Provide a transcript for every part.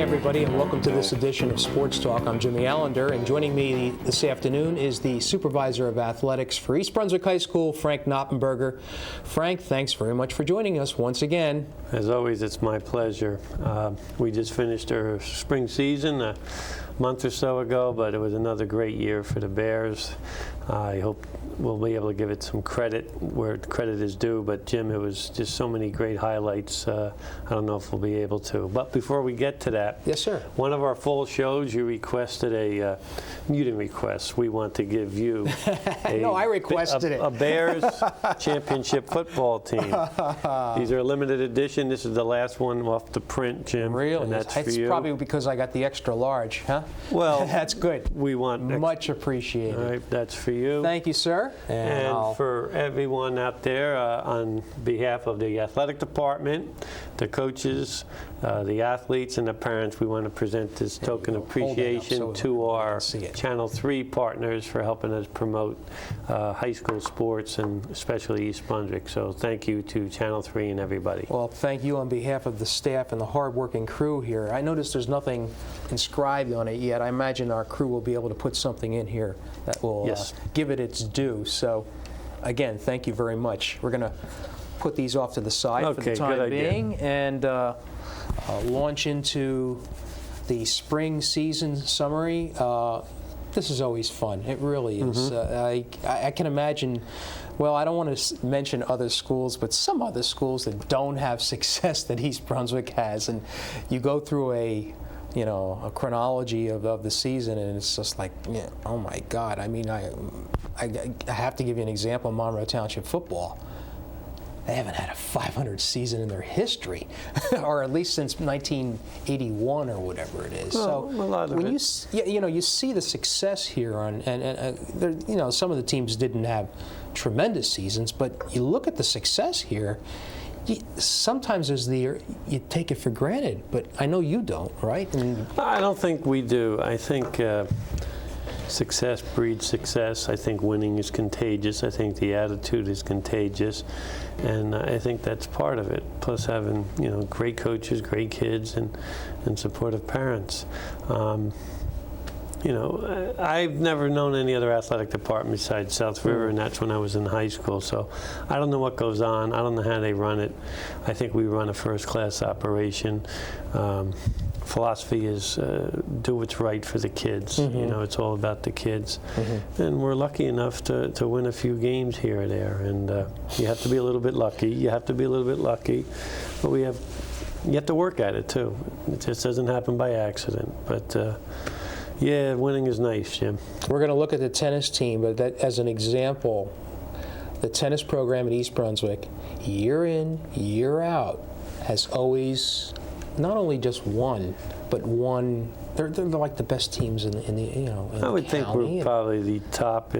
everybody, and welcome to this edition of Sports Talk. I'm Jimmy Allinder, and joining me this afternoon is the Supervisor of Athletics for East Brunswick High School, Frank Noppenberger. Frank, thanks very much for joining us once again. As always, it's my pleasure. We just finished our spring season a month or so ago, but it was another great year for the Bears. I hope we'll be able to give it some credit where credit is due, but Jim, it was just so many great highlights. I don't know if we'll be able to. But before we get to that, yes, sir. One of our fall shows, you requested you didn't request, we want to give you no, I requested it. A Bears championship football team. These are a limited edition. This is the last one off the print, Jim. Really? And that's for it's you. Probably because I got the extra large, huh? Well, that's good. We want much appreciated. All right, that's for you. Thank you, sir. And for everyone out there, on behalf of the athletic department, the coaches, the athletes, and the parents, we want to present this token of appreciation to our Channel 3 partners for helping us promote high school sports, and especially East Brunswick. So thank you to Channel 3 and everybody. Well, thank you on behalf of the staff and the hard-working crew here. I noticed there's nothing inscribed on it yet. I imagine our crew will be able to put something in here that will give it its due. So, again, thank you very much. We're going to put these off to the side for the time being and launch into the spring season summary. This is always fun. It really is. I can imagine, well, I don't want to mention other schools, but some other schools that don't have success that East Brunswick has. And you go through a chronology of the season, and it's just like, oh my God. I mean, I have to give you an example of Monroe Township football. They haven't had a 500 season in their history, or at least since 1981 or whatever it is. Well, so a lot of when you see the success here, and some of the teams didn't have tremendous seasons, but you look at the success here. Sometimes you take it for granted, but I know you don't, right? I don't think we do. I think success breeds success. I think winning is contagious. I think the attitude is contagious, and I think that's part of it. Plus having great coaches, great kids, and supportive parents. I've never known any other athletic department besides South River, and that's when I was in high school. So I don't know what goes on. I don't know how they run it. I think we run a first-class operation. Philosophy is do what's right for the kids. It's all about the kids. And we're lucky enough to win a few games here or there. And you have to be a little bit lucky. But you have to work at it, too. It just doesn't happen by accident. But yeah, winning is nice, Jim. We're going to look at the tennis team, but that, as an example, the tennis program at East Brunswick, year in, year out, has always not only just won, but won. They're like the best teams in the I would think we're probably the top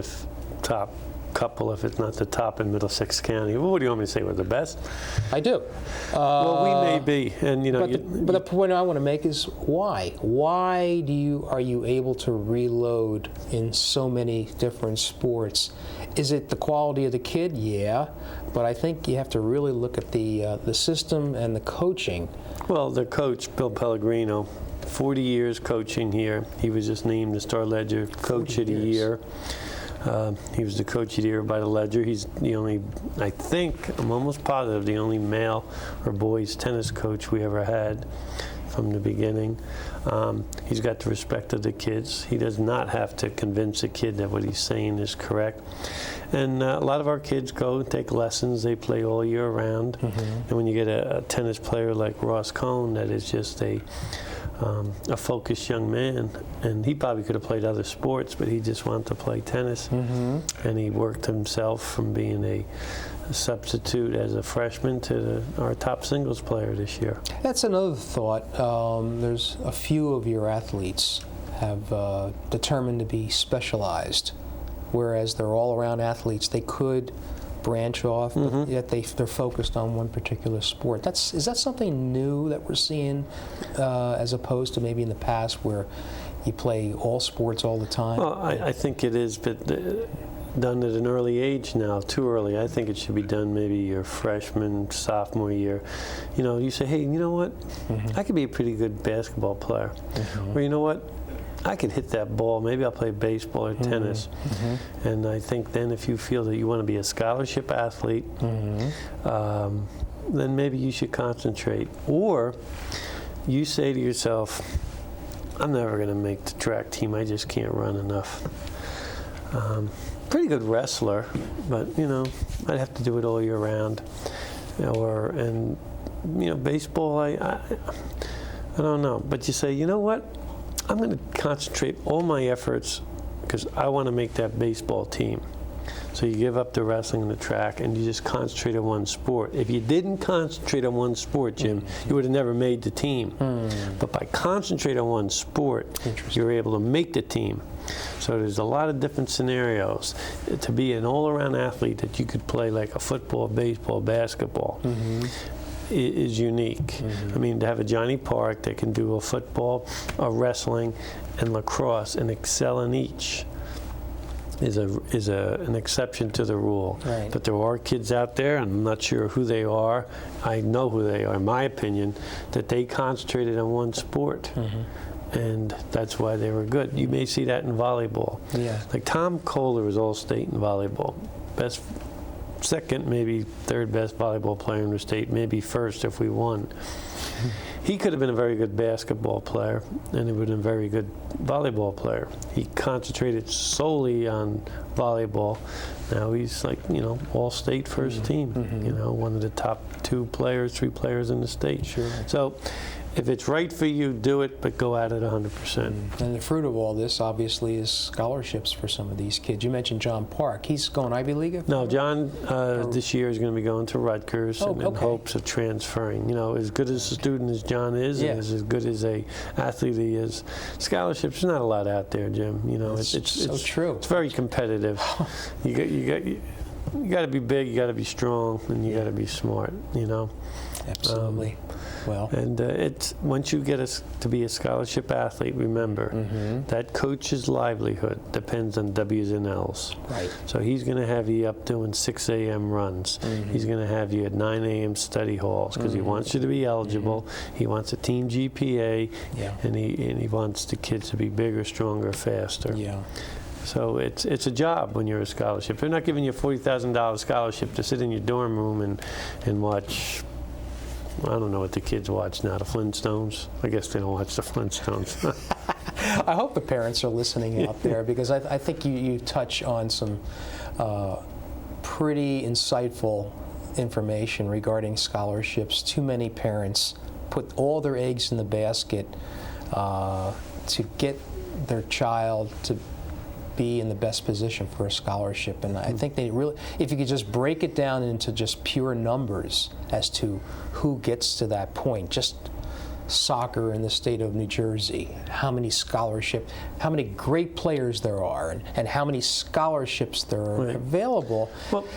couple, if it's not the top in Middlesex County. Well, what do you want me to say? We're the best? I do. Well, we may be, and but the point I want to make is why? Why are you able to reload in so many different sports? Is it the quality of the kid? Yeah, but I think you have to really look at the system and the coaching. Well, the coach, Bill Pellegrino, 40 years coaching here. He was just named the Star Ledger Coach of the Year. He was the Coach of the Year by the Ledger. He's the only, I'm almost positive, the only male or boys tennis coach we ever had from the beginning. He's got the respect of the kids. He does not have to convince a kid that what he's saying is correct. And a lot of our kids go and take lessons. They play all year round. And when you get a tennis player like Ross Cohn that is just a focused young man, and he probably could have played other sports, but he just wanted to play tennis. And he worked himself from being a substitute as a freshman to our top singles player this year. That's another thought. There's a few of your athletes have determined to be specialized, whereas they're all-around athletes. They could branch off, but yet they're focused on one particular sport. Is that something new that we're seeing, as opposed to maybe in the past where you play all sports all the time? Well, I think it is, but done at an early age now, too early. I think it should be done maybe your freshman, sophomore year. You know, you say, hey, you know what? I could be a pretty good basketball player. Or you know what? I could hit that ball. Maybe I'll play baseball or tennis. And I think then if you feel that you want to be a scholarship athlete, then maybe you should concentrate. Or you say to yourself, I'm never going to make the track team. I just can't run enough. Pretty good wrestler, but, you know, I'd have to do it all year round. And, you know, baseball, I don't know. But you say, you know what? I'm going to concentrate all my efforts because I want to make that baseball team. So you give up the wrestling and the track, and you just concentrate on one sport. If you didn't concentrate on one sport, Jim, you would have never made the team. But by concentrating on one sport, you're able to make the team. So there's a lot of different scenarios to be an all-around athlete that you could play like a football, baseball, basketball. Is unique. I mean, to have a Johnny Park that can do a football, a wrestling, and lacrosse and excel in each is an exception to the rule. Right. But there are kids out there, and I'm not sure who they are. I know who they are, in my opinion, that they concentrated on one sport. And that's why they were good. You may see that in volleyball. Yeah. Like Tom Kohler was all-state in volleyball. Second, maybe third best volleyball player in the state, maybe first if we won. He could have been a very good basketball player, and he would have been a very good volleyball player. He concentrated solely on volleyball. Now he's like, you know, all-state first team, you know, one of the top 3 players in the state. Sure. So if it's right for you, do it, but go at it 100%. And the fruit of all this, obviously, is scholarships for some of these kids. You mentioned John Park. He's going Ivy League? No, John this year is going to be going to Rutgers in hopes of transferring. You know, as good as a student as John is, and as good as a athlete he is, scholarships, there's not a lot out there, Jim. You know, it's so true. It's very competitive. You got to be big, you got to be strong, and you got to be smart. You know. Absolutely. Well, and once you get to be a scholarship athlete, remember that coach's livelihood depends on W's and L's. Right. So he's going to have you up doing 6 a.m. runs. He's going to have you at 9 a.m. study halls because he wants you to be eligible. He wants a team GPA, and he wants the kids to be bigger, stronger, faster. Yeah. So it's a job when you're a scholarship. They're not giving you a $40,000 scholarship to sit in your dorm room and watch. I don't know what the kids watch now, the Flintstones. I guess they don't watch the Flintstones. I hope the parents are listening out there because I think you touch on some pretty insightful information regarding scholarships. Too many parents put all their eggs in the basket to get their child to be in the best position for a scholarship. And I think they really, if you could just break it down into just pure numbers as to who gets to that point, just soccer in the state of New Jersey, how many great players there are, and how many scholarships there are available. Well,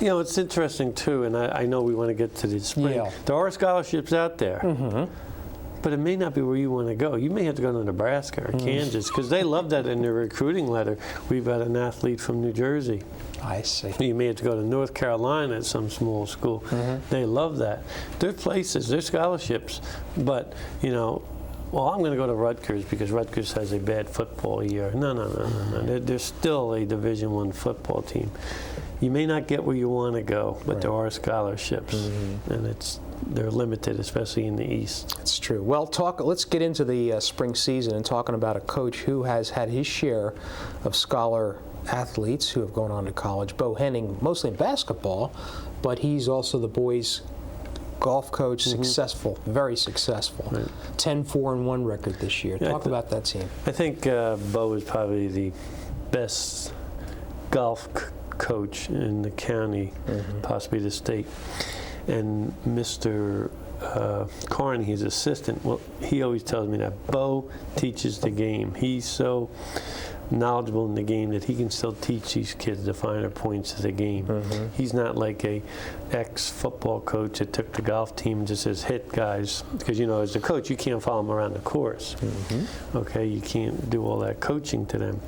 you know, it's interesting too, and I know we want to get to the spring. Yeah. There are scholarships out there. But it may not be where you want to go. You may have to go to Nebraska or Kansas because they love that in their recruiting letter. We've got an athlete from New Jersey. I see. You may have to go to North Carolina at some small school. They love that. There are places, there are scholarships, but, you know, well, I'm going to go to Rutgers because Rutgers has a bad football year. No. There's still a Division I football team. You may not get where you want to go, but there are scholarships, and they're limited, especially in the East. It's true. Well, let's get into the spring season and talking about a coach who has had his share of scholar athletes who have gone on to college. Bo Henning, mostly in basketball, but he's also the boys' golf coach, successful, very successful. 10-4-1 record this year. Talk about that team. I think Bo is probably the best golf coach in the county, possibly the state. And Mr. Carney, his assistant, well, he always tells me that Bo teaches the game. He's so knowledgeable in the game that he can still teach these kids the finer points of the game. He's not like a ex-football coach that took the golf team and just says, hit guys, because, you know, as a coach, you can't follow them around the course. Okay, you can't do all that coaching to them.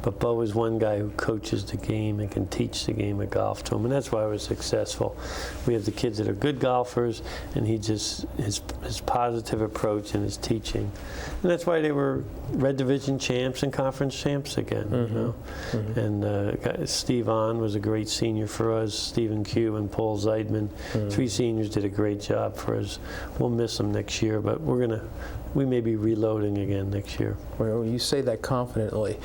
But Bo is one guy who coaches the game and can teach the game of golf to them, and that's why we're successful. We have the kids that are good golfers, and he just his positive approach and his teaching, and that's why they were Red Division champs and conference champs again. You know? And Steve On was a great senior for us. Stephen Q and Paul Zeidman, 3 seniors, did a great job for us. We'll miss them next year, but we may be reloading again next year. Well, you say that confidently.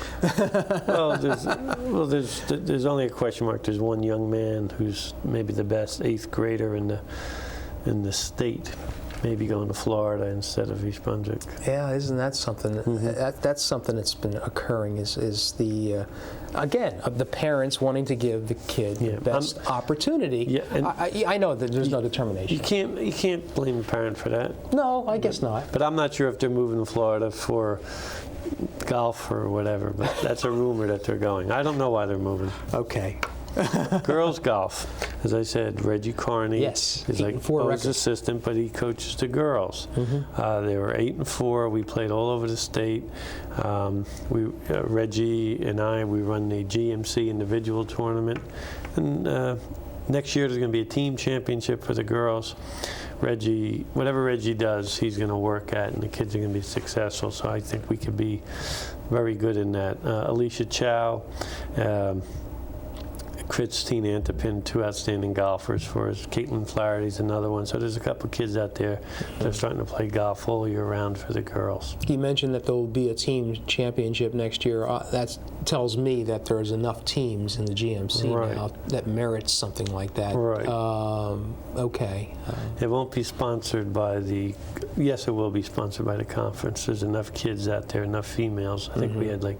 Well, there's only a question mark. There's one young man who's maybe the best 8th grader in the state, maybe going to Florida instead of East Brunswick. Yeah, isn't that something? That's something that's been occurring. Is the again the parents wanting to give the kid the best opportunity. Yeah, and I know that there's no determination. You can't blame the parent for that. No, I guess not. But I'm not sure if they're moving to Florida for golf or whatever. But that's a rumor that they're going. I don't know why they're moving. Okay. Girls golf, as I said, Reggie Carney is like Bo's assistant, but he coaches the girls. They were 8-4. We played all over the state. Reggie and we run the GMC individual tournament, and next year there's going to be a team championship for the girls. Reggie, whatever Reggie does, he's going to work at, and the kids are going to be successful. So I think we could be very good in that. Alicia Chow. Christine Antipin, 2 outstanding golfers for us. Caitlin Flaherty's another one. So there's a couple kids out there that are starting to play golf all year round for the girls. You mentioned that there will be a team championship next year. That tells me that there's enough teams in the GMC now that merits something like that. Right. Okay. It won't be sponsored by yes, it will be sponsored by the conference. There's enough kids out there, enough females. I think we had like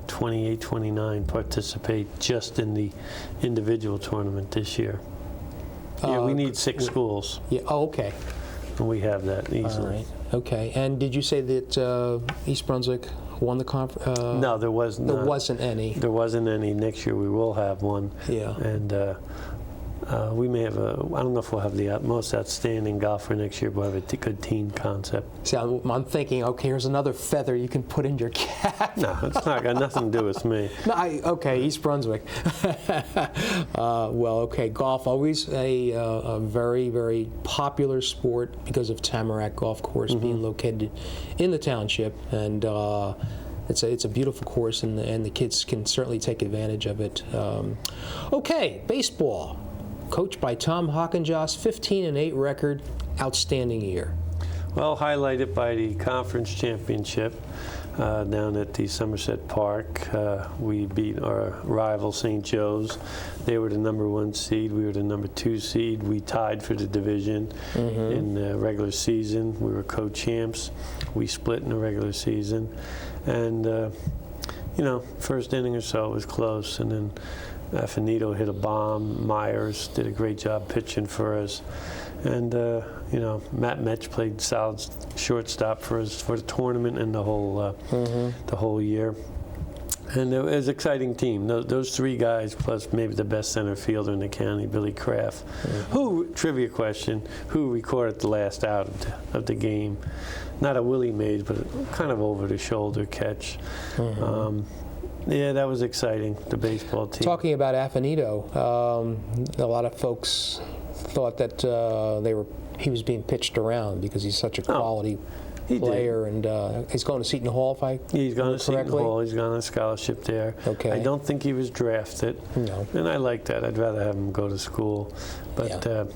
28, 29 participate just in the individual tournament this year. Yeah, we need 6 schools. Yeah. Oh, okay. And we have that easily. All right. Okay. And did you say that East Brunswick won the conference? No, there wasn't. There wasn't any. There wasn't any. Next year we will have one. Yeah. And we may have I don't know if we'll have the most outstanding golfer next year, but we'll have a good team concept. See, I'm thinking, okay, here's another feather you can put in your cap. No, it's not got nothing to do with me. No, okay, East Brunswick. Well, okay, golf, always a very, very popular sport because of Tamarack Golf Course being located in the township, and it's a beautiful course, and the kids can certainly take advantage of it. Okay, baseball. Coached by Tom Hockenjoss, 15-8 record, outstanding year. Well, highlighted by the conference championship down at the Somerset Park. We beat our rival St. Joe's. They were the #1 seed. We were the #2 seed. We tied for the division in the regular season. We were co-champs. We split in the regular season. And, first inning or so it was close. And then Finito hit a bomb. Myers did a great job pitching for us. And, Matt Metch played solid shortstop for us for the tournament and the whole year. And it was an exciting team. Those 3 guys, plus maybe the best center fielder in the county, Billy Kraft, trivia question, who recorded the last out of the game. Not a Willie Mays, but kind of over-the-shoulder catch. Yeah, that was exciting, the baseball team. Talking about Afinito, a lot of folks thought that he was being pitched around because he's such a quality player, and he's going to Seton Hall, if I He's going to Seton Hall. He's gone on a scholarship there. Okay. I don't think he was drafted. No. And I like that. I'd rather have him go to school. But,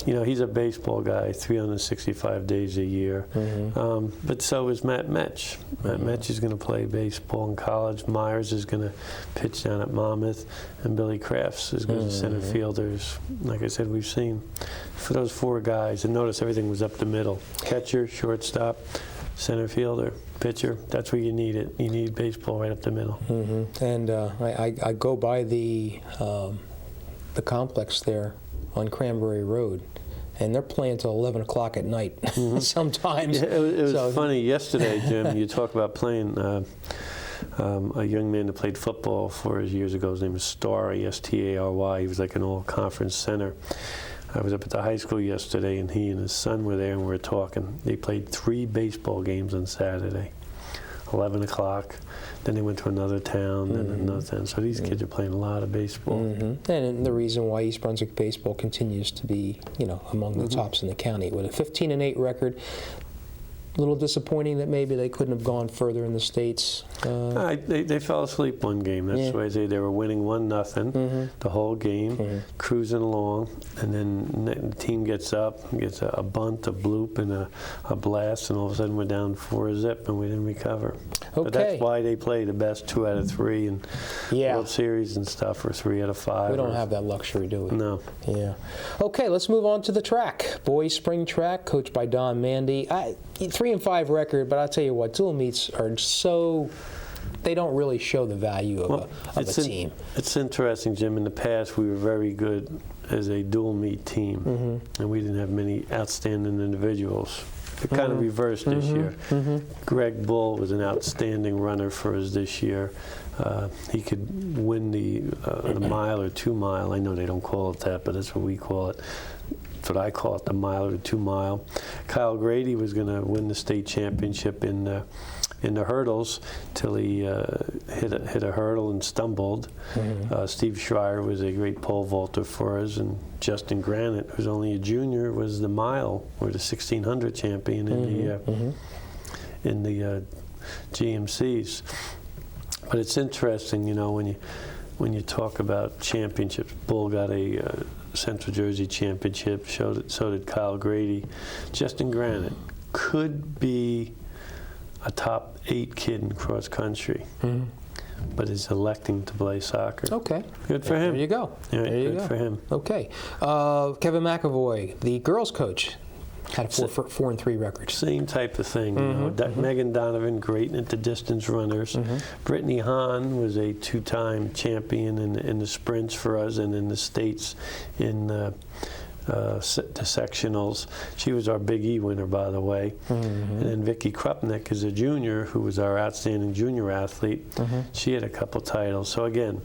he's a baseball guy, 365 days a year. But so is Matt Metch. Matt Metch is going to play baseball in college. Myers is going to pitch down at Monmouth. And Billy Crafts is going to center fielders. Like I said, we've seen for those 4 guys. And notice everything was up the middle. Catcher, shortstop, center fielder, pitcher. That's where you need it. You need baseball right up the middle. And I go by the complex there on Cranberry Road, and they're playing till 11 o'clock at night sometimes. Yeah, it was funny. Yesterday, Jim, you talk about playing a young man that played football 4 years ago. His name was Stary, S-T-A-R-Y. He was like an all-conference center. I was up at the high school yesterday, and he and his son were there, and we were talking. They played 3 baseball games on Saturday. 11 o'clock. Then they went to another town, then another town. So these kids are playing a lot of baseball. And the reason why East Brunswick baseball continues to be, among the tops in the county with a 15-8 record. A little disappointing that maybe they couldn't have gone further in the States. They fell asleep one game. That's why they were winning 1-0 the whole game, cruising along, and then the team gets up, gets a bunt, a bloop, and a blast, and all of a sudden we're down 4-0, and we didn't recover. Okay. But that's why they play the best 2 out of 3 in World Series and stuff, or 3 out of 5. We don't have that luxury, do we? No. Yeah. Okay, let's move on to the track. Boys spring track, coached by Don Mandy. 3-5 record, but I'll tell you what, dual meets are they don't really show the value of a team. It's interesting, Jim. In the past, we were very good as a dual meet team, and we didn't have many outstanding individuals. It kind of reversed this year. Greg Bull was an outstanding runner for us this year. He could win the mile or 2 mile. I know they don't call it that, but that's what we call it. That's what I call it, the mile or 2 mile. Kyle Grady was going to win the state championship in the hurdles till he hit a hurdle and stumbled. Steve Schreier was a great pole vaulter for us, and Justin Granite, who's only a junior, was the mile or the 1600 champion in the GMCs. But it's interesting, when you talk about championships. Bull got a Central Jersey championship. So did Kyle Grady. Justin Granite could be a top 8 kid in cross country, but is electing to play soccer. Okay. Good for him. There you go. Yeah, there you good go. for him. Okay. Kevin McAvoy, the girls' coach, had a 4-3 record. Same type of thing. Megan Donovan, great at the distance runners. Brittany Hahn was a 2-time champion in the sprints for us and in the States in the sectionals. She was our Big E winner, by the way. And then Vicky Krupnik is a junior who was our outstanding junior athlete. She had a couple titles. So again,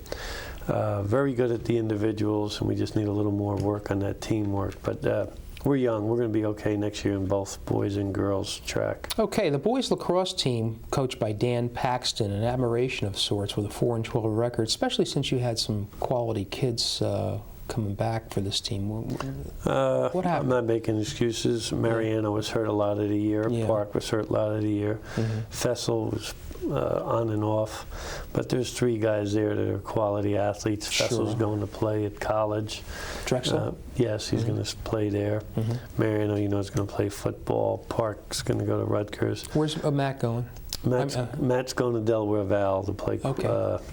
very good at the individuals, and we just need a little more work on that teamwork. But we're young. We're going to be okay next year in both boys and girls track. Okay, the boys lacrosse team, coached by Dan Paxton, an admiration of sorts with a 4-12 record, especially since you had some quality kids coming back for this team. What happened? I'm not making excuses. Mariana was hurt a lot of the year. Park was hurt a lot of the year. Fessel was on and off. But there's 3 guys there that are quality athletes. Fessel's going to play at college. Drexel? Yes, he's going to play there. Mariano, is going to play football. Park's going to go to Rutgers. Where's Matt going? Matt's going to Delaware Val to play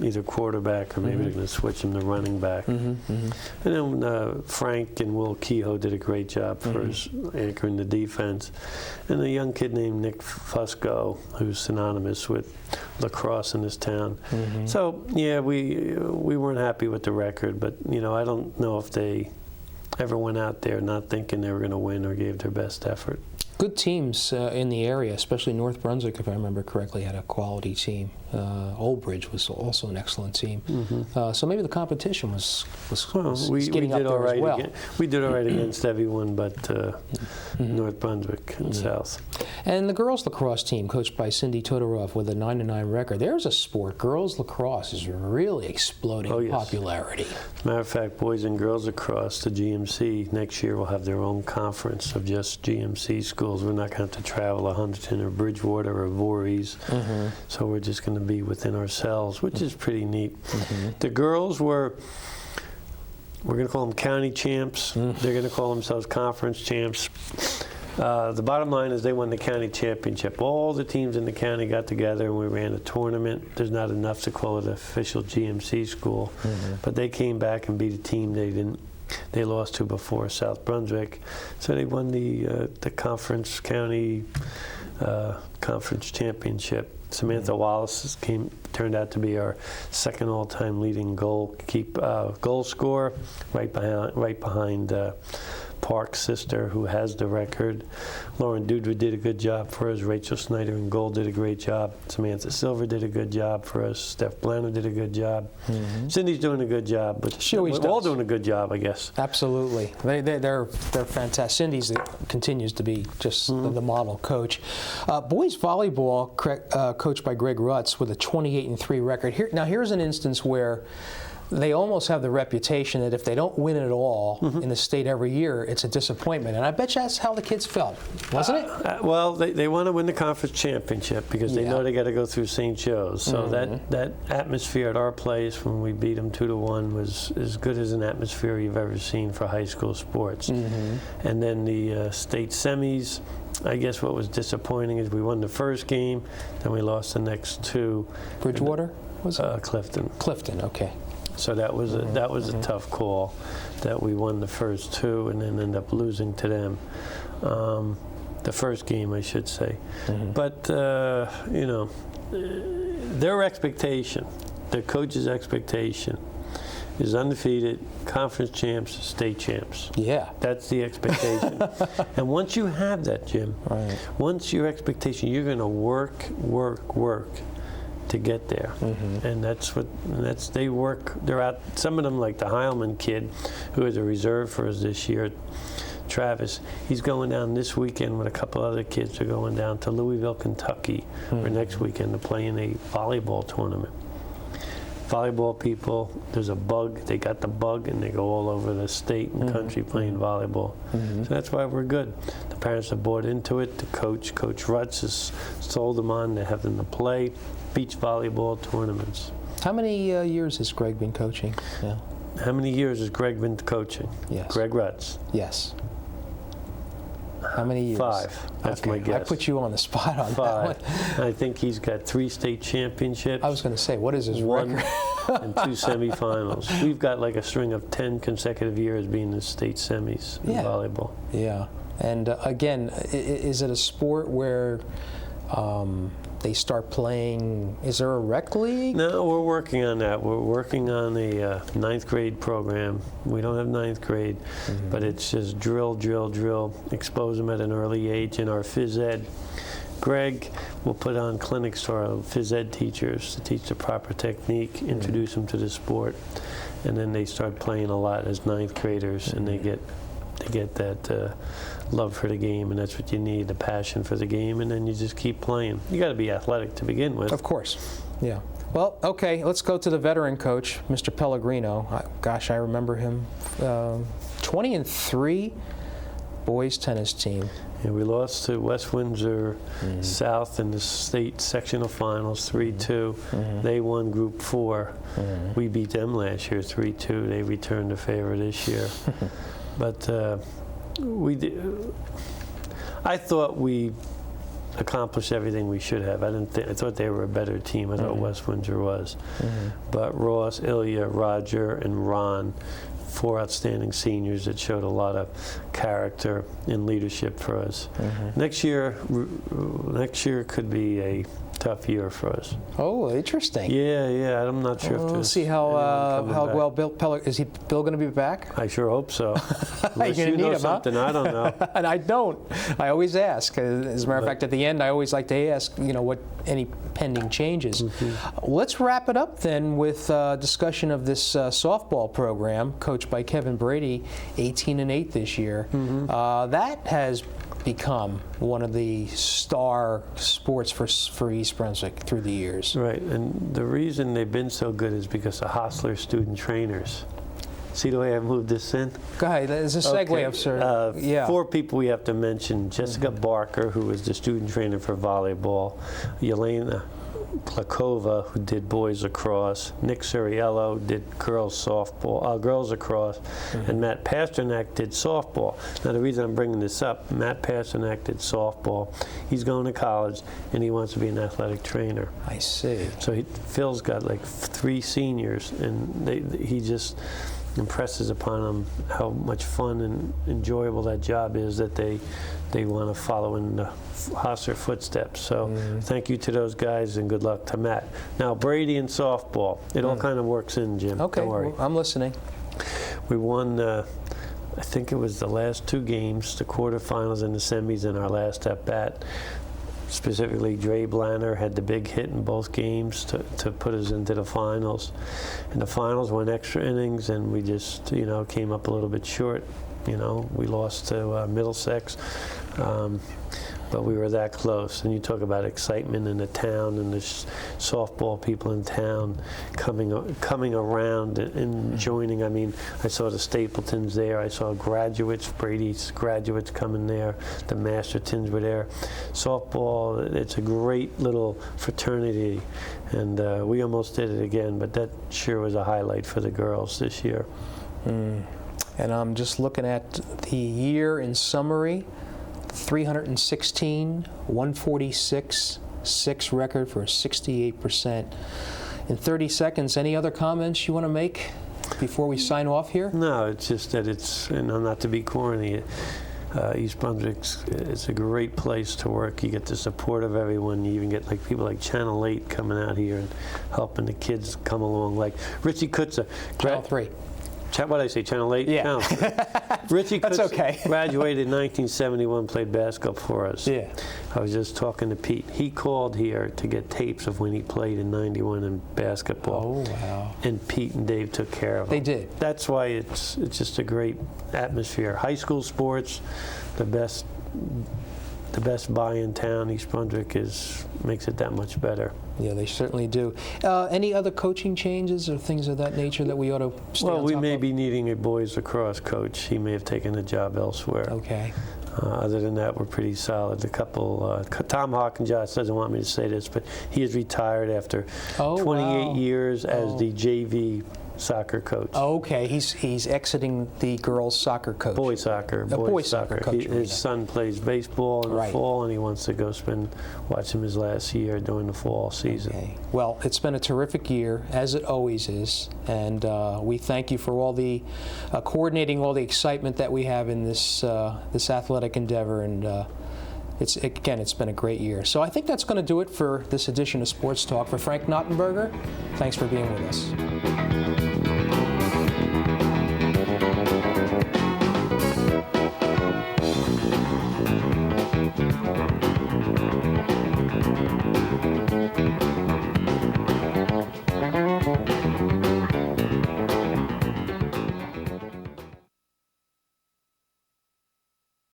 either quarterback or maybe they're going to switch him to running back. And then Frank and Will Kehoe did a great job for us anchoring the defense. And a young kid named Nick Fusco, who's synonymous with lacrosse in this town. So, yeah, we weren't happy with the record, but, I don't know if they ever went out there not thinking they were going to win or gave their best effort. Good teams in the area, especially North Brunswick, if I remember correctly, had a quality team. Old Bridge was also an excellent team. So maybe the competition was getting up there as well. We did all right against everyone but North Brunswick and South. And the girls lacrosse team, coached by Cindy Todorov, with a 9-9 record. There's a sport. Girls lacrosse is really exploding in popularity. As a matter of fact, boys and girls lacrosse, the GMC, next year will have their own conference of just GMC schools. We're not going to have to travel to Huntington or Bridgewater or Voorhees. So we're just going to be within ourselves, which is pretty neat. The girls we're going to call them county champs. They're going to call themselves conference champs. The bottom line is they won the county championship. All the teams in the county got together and we ran a tournament. There's not enough to call it an official GMC school, but they came back and beat a team they lost to before, South Brunswick. So they won the conference county conference championship. Samantha Wallace turned out to be our second all-time leading goal scorer, right behind Park's sister, who has the record. Lauren Dudwood did a good job for us. Rachel Snyder in gold did a great job. Samantha Silver did a good job for us. Steph Blanner did a good job. Cindy's doing a good job, but She always we're all does. doing a good job, I guess. Absolutely. They're fantastic. Cindy's continues to be just the model coach. Boys volleyball, coached by Greg Rutz with a 28-3 record. Here's an instance where they almost have the reputation that if they don't win it all in the state every year, it's a disappointment. And I bet you that's how the kids felt, wasn't it? Well, they want to win the conference championship because they know they got to go through St. Joe's. So that atmosphere at our place when we beat them 2-1 was as good as an atmosphere you've ever seen for high school sports. And then the state semis, I guess what was disappointing is we won the first game, then we lost the next two. Bridgewater, was it? Clifton. Clifton, okay. So that was a tough call, that we won the first two and then end up losing to them. The first game, I should say. But you know, their expectation, their coach's expectation, is undefeated, conference champs, state champs. Yeah. That's the expectation. And once you have that, Jim, once your expectation, you're going to work to get there. And they work. They're out. Some of them, like the Heilman kid, who is a reserve for us this year, Travis, he's going down this weekend with a couple other kids. They're going down to Louisville, Kentucky, for next weekend to play in a volleyball tournament. Volleyball people, there's a bug. They got the bug, and they go all over the state and country playing volleyball. So that's why we're good. The parents have bought into it. The Coach Rutz, has sold them on to have them to play beach volleyball tournaments. How many years has Greg been coaching? Yeah. How many years has Greg been coaching? Yes. Greg Rutz. Yes. How many years? 5. That's my guess. I put you on the spot on 5. that one. I think he's got 3 state championships. I was going to say, what is his record? And 2 semifinals. We've got like a string of 10 consecutive years being in state semis in volleyball. Yeah. And again, is it a sport where they start playing? Is there a rec league? No, we're working on that. We're working on a 9th grade program. We don't have 9th grade, but it's just drill, expose them at an early age in our phys ed. Greg will put on clinics to our phys ed teachers to teach the proper technique, introduce them to the sport, and then they start playing a lot as 9th graders, and they get that love for the game, and that's what you need, the passion for the game, and then you just keep playing. You got to be athletic to begin with. Of course, yeah. Well, okay, let's go to the veteran coach, Mr. Pellegrino. Gosh, I remember him. 20-3 boys tennis team. Yeah, we lost to West Windsor South in the state sectional finals 3-2. They won Group 4. We beat them last year 3-2. They returned the favor this year. But I thought we accomplished everything we should have. I thought they were a better team. I thought West Windsor was. But Ross, Ilya, Roger, and Ron, 4 outstanding seniors that showed a lot of character and leadership for us. Next year could be a tough year for us. Oh, interesting. Yeah. I'm not sure if We'll there's see how well back. Bill is Bill going to be back? I sure hope so. You're Unless gonna you need know him, something I don't know. And I don't. I always ask. As a matter of fact, at the end, I always like to ask, what any pending changes. Let's wrap it up then with discussion of this softball program, coached by Kevin Brady, 18-8 this year. That has become one of the star sports for East Brunswick through the years. Right, and the reason they've been so good is because of Hostler student trainers. See the way I've moved this in? Go ahead, there's a segue of sir. 4 people we have to mention. Jessica Barker, who was the student trainer for volleyball. Yelena Klakova, who did boys lacrosse. Nick Suriello did girls lacrosse. And Matt Pasternak did softball. Now the reason I'm bringing this up, Matt Pasternak did softball. He's going to college, and he wants to be an athletic trainer. I see. So Phil's got like 3 seniors, and he just impresses upon them how much fun and enjoyable that job is, that they want to follow in the Hostler footsteps. So thank you to those guys, and good luck to Matt. Now Brady and softball, it all kind of works in, Jim. Okay, don't worry. well, I'm listening. We won I think it was the last 2 games, the quarterfinals and the semis, and our last at-bat. Specifically, Dre Blanner had the big hit in both games to put us into the finals. And the finals went extra innings, and we just, came up a little bit short. We lost to Middlesex, but we were that close. And you talk about excitement in the town and the softball people in town coming around and joining. I mean, I saw the Stapletons there. I saw graduates, Brady's graduates coming there. The Mastertons were there. Softball, it's a great little fraternity, and we almost did it again, but that sure was a highlight for the girls this year. And I'm just looking at the year in summary: 316, 146, 6 record for 68%. In 30 seconds, any other comments you want to make before we sign off here? No, it's just that it's, not to be corny, East Brunswick is a great place to work. You get the support of everyone. You even get people like Channel 8 coming out here and helping the kids come along. Like Richie Kutza. Channel 3. What did I say, Channel 8? Yeah. Channel 3. Richie That's okay. graduated in 1971, played basketball for us. Yeah. I was just talking to Pete. He called here to get tapes of when he played in '91 in basketball. Oh, wow. And Pete and Dave took care of him. They did. That's why it's just a great atmosphere. High school sports, the best buy in town. East Brunswick makes it that much better. Yeah, they certainly do. Any other coaching changes or things of that nature that we ought to stay on top of? Well, we may be needing a boys lacrosse coach. He may have taken a job elsewhere. Okay. Other than that, we're pretty solid. A couple, Tom Hawkinjoss doesn't want me to say this, but he is retired after 28 years as the JV soccer coach. Okay, he's exiting the girls' soccer coach. Boys soccer. Boys soccer coach. His son plays baseball in the fall, and he wants to go watch him his last year during the fall season. Okay. Well, it's been a terrific year, as it always is, and we thank you for all the coordinating all the excitement that we have in this athletic endeavor, and it's been a great year. So I think that's going to do it for this edition of Sports Talk. For Frank Noppenberger, thanks for being with us.